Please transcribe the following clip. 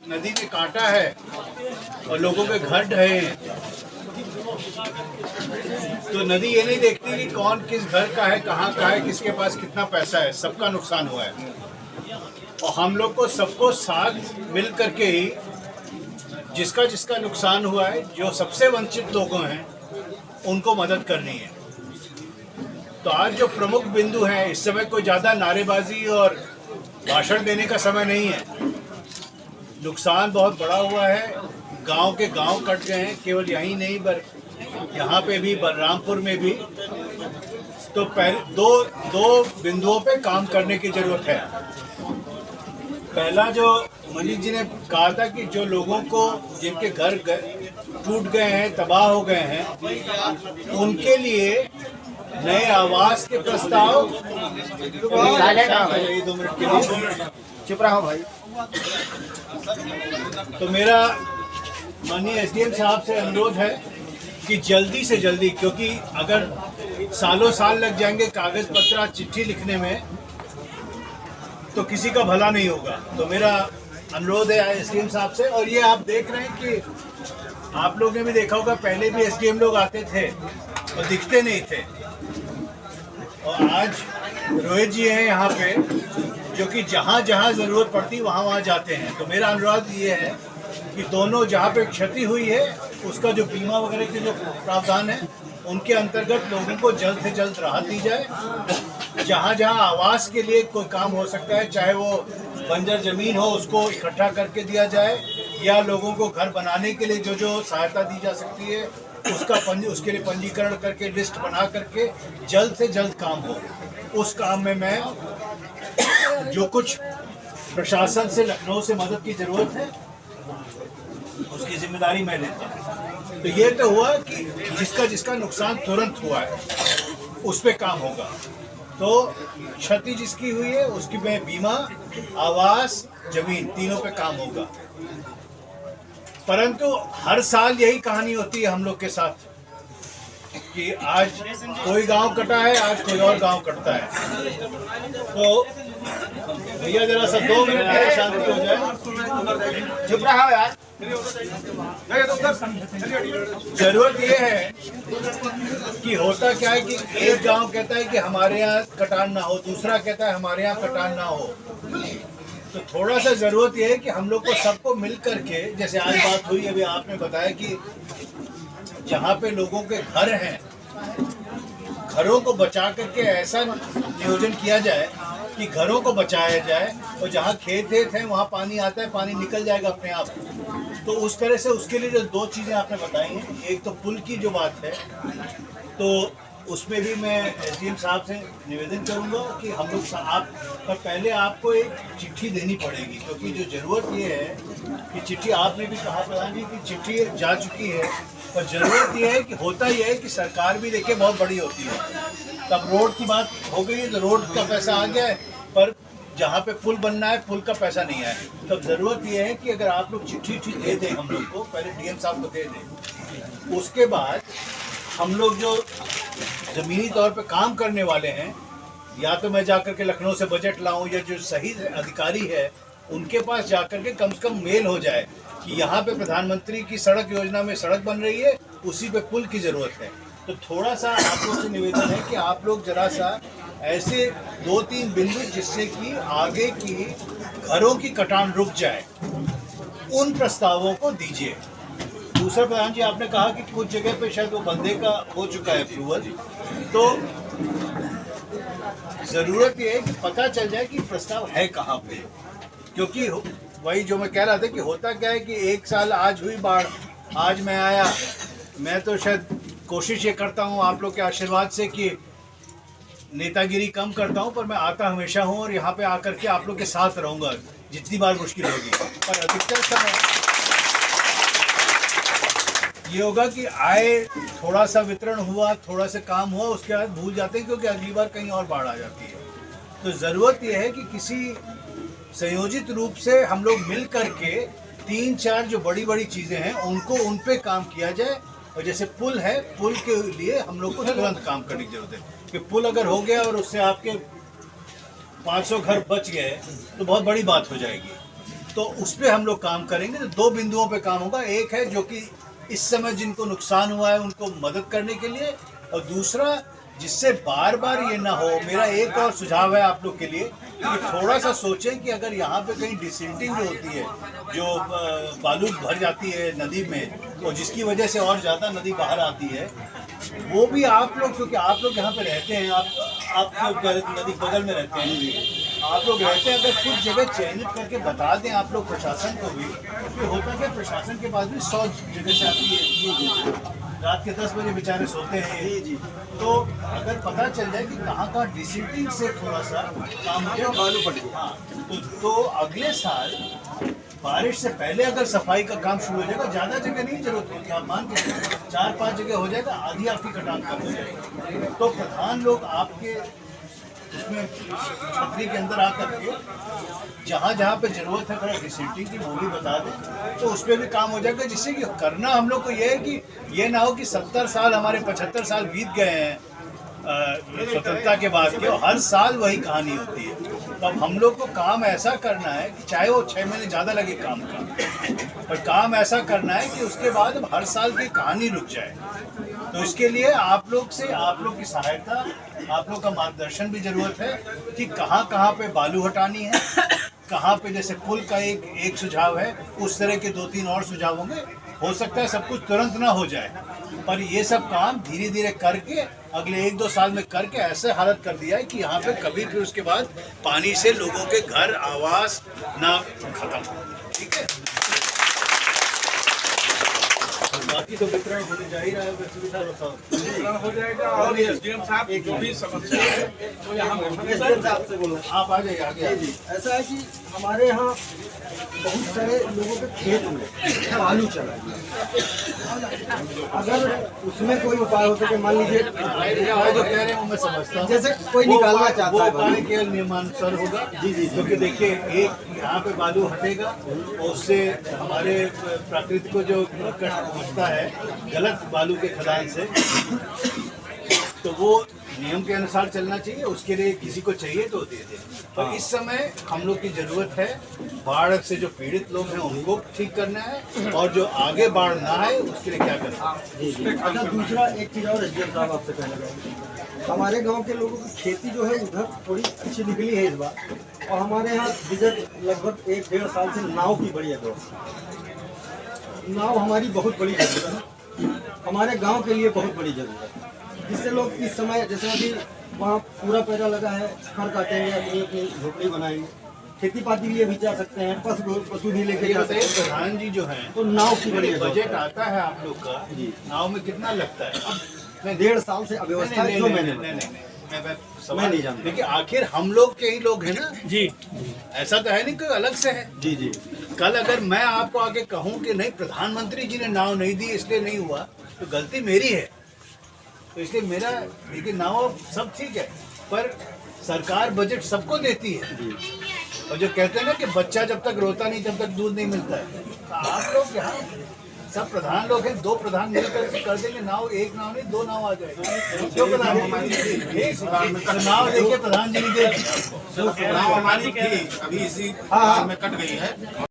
नदी ने काटा है और लोगों के घर ढहे हैं, तो नदी ये नहीं देखती कि कौन किस घर का है, कहाँ का है, किसके पास कितना पैसा है, सबका नुकसान हुआ है। और हम लोग को सबको साथ मिल करके ही जिसका जिसका नुकसान हुआ है, जो सबसे वंचित लोगों हैं उनको मदद करनी है। तो आज जो प्रमुख बिंदु है, इस समय कोई ज़्यादा नारेबाजी और भाषण देने का समय नहीं है। नुकसान बहुत बड़ा हुआ है, गांव के गांव कट गए हैं, केवल यहीं नहीं पर यहाँ पे भी, बलरामपुर में भी। तो पहले दो बिंदुओं पे काम करने की जरूरत है। पहला जो मनीष जी ने कहा था कि जो लोगों को जिनके घर टूट गए हैं, तबाह हो गए हैं, उनके लिए नए आवास के प्रस्ताव। 2 मिनट के लिए चुप रहो भाई। तो मेरा माननीय एसडीएम साहब से अनुरोध है कि जल्दी से जल्दी, क्योंकि अगर सालों साल लग जाएंगे कागज पत्र चिट्ठी लिखने में तो किसी का भला नहीं होगा। तो मेरा अनुरोध है एसडीएम साहब से। और ये आप देख रहे हैं कि आप लोग ने भी देखा होगा, पहले भी एसडीएम लोग आते थे और दिखते नहीं थे, और आज रोहित जी हैं यहाँ पे जो कि जहाँ जहाँ ज़रूरत पड़ती वहाँ वहाँ जाते हैं। तो मेरा अनुरोध ये है कि दोनों जहाँ पे क्षति हुई है उसका जो बीमा वगैरह के जो प्रावधान है उनके अंतर्गत लोगों को जल्द से जल्द राहत दी जाए। जहाँ जहाँ आवास के लिए कोई काम हो सकता है, चाहे वो बंजर ज़मीन हो, उसको इकट्ठा करके दिया जाए, या लोगों को घर बनाने के लिए जो जो सहायता दी जा सकती है उसके लिए पंजीकरण करके लिस्ट बना करके जल्द से जल्द काम हो। उस काम में मैं जो कुछ प्रशासन से, लखनऊ से मदद की ज़रूरत है उसकी जिम्मेदारी मैं लेता हूँ। तो ये तो हुआ कि जिसका जिसका नुकसान तुरंत हुआ है उस पर काम होगा। तो क्षति जिसकी हुई है उसकी में बीमा, आवास, जमीन, तीनों पे काम होगा। परंतु हर साल यही कहानी होती है हम लोग के साथ कि आज कोई गांव कटा है, आज कोई और गांव कटता है। तो भैया जरा सा 2 मिनट में शांति हो जाए। चुप रहो यार। जरूरत ये है कि होता क्या है कि एक गांव कहता है कि हमारे यहाँ कटान ना हो, दूसरा कहता है हमारे यहाँ कटान ना हो। तो थोड़ा सा जरूरत ये है कि हम लोग को सबको मिल करके, जैसे आज बात हुई, अभी आपने बताया कि जहाँ पे लोगों के घर हैं, घरों को बचा करके ऐसा नियोजन किया जाए कि घरों को बचाया जाए, और जहाँ खेत हैं वहाँ पानी आता है, पानी निकल जाएगा अपने आप। तो उस तरह से उसके लिए जो 2 चीज़ें आपने बताई हैं, एक तो पुल की जो बात है, तो उसमें भी मैं एसडीएम साहब से निवेदन करूंगा कि हम लोग पर पहले आपको एक चिट्ठी देनी पड़ेगी, क्योंकि जो ज़रूरत ये है कि चिट्ठी, आपने भी कहा प्रधान जी कि चिट्ठी जा चुकी है, पर ज़रूरत ये है कि होता यह है कि सरकार भी देखिए बहुत बड़ी होती है। तब रोड की बात हो गई है तो रोड का पैसा आ गया है, पर जहाँ पे पुल बनना है पुल का पैसा नहीं आया। तब ज़रूरत ये है कि अगर आप लोग चिट्ठी दे दें हम लोग को, पहले डीएम साहब को दे दें, उसके बाद हम लोग जो ज़मीनी तौर पे काम करने वाले हैं, या तो मैं जाकर के लखनऊ से बजट लाऊं, या जो सही अधिकारी है उनके पास जाकर के कम से कम मेल हो जाए कि यहाँ पे प्रधानमंत्री की सड़क योजना में सड़क बन रही है, उसी पे पुल की ज़रूरत है। तो थोड़ा सा आप लोग से निवेदन है कि आप लोग जरा सा ऐसे 2-3 बिंदु जिससे कि आगे की घरों की कटान रुक जाए, उन प्रस्तावों को दीजिए। दूसरा प्रधान जी, आपने कहा कि कुछ जगह पे शायद वो बंदे का हो चुका है अप्रूवल, तो ज़रूरत ये है कि पता चल जाए कि प्रस्ताव है कहाँ पे। क्योंकि वही जो मैं कह रहा था कि होता क्या है कि एक साल आज हुई बाढ़, आज मैं आया, मैं तो शायद कोशिश ये करता हूँ आप लोग के आशीर्वाद से कि नेतागिरी कम करता हूँ, पर मैं आता हमेशा हूँ और यहाँ पे आकर के आप लोग के साथ रहूँगा जितनी बार मुश्किल होगी। पर अधिकतर समय ये होगा कि आए, थोड़ा सा वितरण हुआ, थोड़ा सा काम हुआ, उसके बाद भूल जाते हैं क्योंकि अगली बार कहीं और बाढ़ आ जाती है। तो ज़रूरत यह है कि किसी संयोजित रूप से हम लोग मिल करके 3-4 जो बड़ी बड़ी चीज़ें हैं उनको उन पे काम किया जाए। और जैसे पुल है, पुल के लिए हम लोग को तुरंत काम करने की जरूरत है कि पुल अगर हो गया और उससे आपके 500 घर बच गए तो बहुत बड़ी बात हो जाएगी। तो उस पर हम लोग काम करेंगे। तो दो बिंदुओं पे काम होगा, एक है जो कि इस समय जिनको नुकसान हुआ है उनको मदद करने के लिए, और दूसरा जिससे बार बार ये ना हो। मेरा एक और सुझाव है आप लोग के लिए कि थोड़ा सा सोचें कि अगर यहाँ पे कहीं डिसिल्टिंग जो होती है, जो बालू भर जाती है नदी में और जिसकी वजह से और ज़्यादा नदी बाहर आती है, वो भी आप लोग, क्योंकि आप लोग यहाँ पे रहते हैं, आप नदी बगल में रहते हैं, आप लोग रहते हैं, अगर कुछ जगह चयनित करके बता दें आप लोग प्रशासन को भी, कि होता क्या प्रशासन के पास भी 100 जगह से आती है, रात के 10 बजे बेचारे सोते हैं जी। तो अगर पता चल जाए कि कहाँ डिसिल्टिंग से थोड़ा सा काम हो बालू पड़ गया, हाँ, तो अगले साल बारिश से पहले अगर सफाई का काम शुरू हो जाएगा, ज़्यादा जगह नहीं जरूरत होती, आप मान के 4-5 जगह हो जाएगा, आधी आपकी कटान कम हो जाएगी। तो प्रधान लोग आपके उसमें छतरी के अंदर आकर के जहाँ जहाँ पे जरूरत है थोड़ा डिसिल्टिंग की वो भी बता दें, तो उस पर भी काम हो जाएगा। जिससे कि करना हम लोग को ये है कि ये ना हो कि 70 साल हमारे 75 साल बीत गए हैं स्वतंत्रता के बाद के, हर साल वही कहानी होती है। तब हम लोग को काम ऐसा करना है कि चाहे वो 6 महीने ज़्यादा लगे काम का, पर काम ऐसा करना है कि उसके बाद हर साल की कहानी रुक जाए। तो इसके लिए आप लोग से, आप लोग की सहायता, आप लोग का मार्गदर्शन भी ज़रूरत है कि कहाँ पे बालू हटानी है, कहाँ पे जैसे पुल का एक सुझाव है, उस तरह के 2-3 और सुझाव होंगे। हो सकता है सब कुछ तुरंत ना हो जाए, पर ये सब काम धीरे धीरे करके अगले 1-2 साल में करके ऐसे हालत कर दिया है कि यहाँ पे कभी फिर उसके बाद पानी से लोगों के घर आवास ना खत्म हो। ठीक है, बाकी तो वितरण होने जा ही रहा है, वितरण हो जाएगा। और एसडीएम साहब एक जो भी समस्या है तो यहाँ से बोलो, आप आ जाइए आगे। जी, ऐसा है कि हमारे यहाँ बहुत सारे लोगों के खेत में बालू चला है, अगर उसमें कोई उपाय हो सके, मान लीजिए जो कह रहे हैं मैं समझता हूँ, जैसे कोई निकालना चाहता है, वो केवल नियमानुसार होगा। जी, क्योंकि देखिए एक यहाँ पे बालू हटेगा और उससे हमारे प्रकृति को जो कष्ट पहुँचता है गलत बालू के खदान से, तो वो नियम के अनुसार चलना चाहिए। उसके लिए किसी को चाहिए तो दे दे। पर इस समय हम लोग की जरूरत है, बाढ़ से जो पीड़ित लोग हैं उनको ठीक करना है, और जो आगे बाढ़ ना आए उसके लिए क्या करना है। अच्छा, दूसरा एक चीज़ और एसडीएम साहब आपसे कहना चाहूँगा, हमारे गांव के लोगों की खेती जो है उधर थोड़ी अच्छी निकली है इस बार, और हमारे यहाँ विगत लगभग 1-1.5 साल से नाव की बड़ी व्यवस्था, नाव हमारी बहुत बड़ी जरूरत है, हमारे गाँव के लिए बहुत बड़ी जरूरत है, जिससे लोग इस समय जैसे अभी वहाँ पूरा पैरा लगा है, खर काटेंगे, अपनी झोपड़ी बनाएंगे, खेती पाती लिए भी जा सकते हैं, पशु भी लेके जा सकते हैं। प्रधान जी जो है तो नाव की बड़ी बजट आता है आप लोग का जी, नाव में कितना लगता है? अब 1.5 साल से अव्यवस्था है जो मैंने मैं नहीं जानता। देखिए आखिर हम लोग के ही लोग हैं ना जी, ऐसा तो है नहीं कोई अलग से है। जी जी, कल अगर मैं आपको आके कहूँ कि नहीं प्रधानमंत्री जी ने नाव नहीं दी इसलिए नहीं हुआ, तो गलती मेरी है। तो इसलिए मेरा देखिए नाव सब ठीक है, पर सरकार बजट सबको देती है, और जो कहते हैं ना कि बच्चा जब तक रोता नहीं तब तक दूध नहीं मिलता है, तो आप लोग यहाँ सब प्रधान लोग हैं, 2 प्रधान मिलकर कर देंगे नाव, एक नाव नहीं 2 नाव आ जाएगा। 2 प्रधान नाव देखिए प्रधान जी ने नाव हमारी थी, अभी इसी में कट गई है।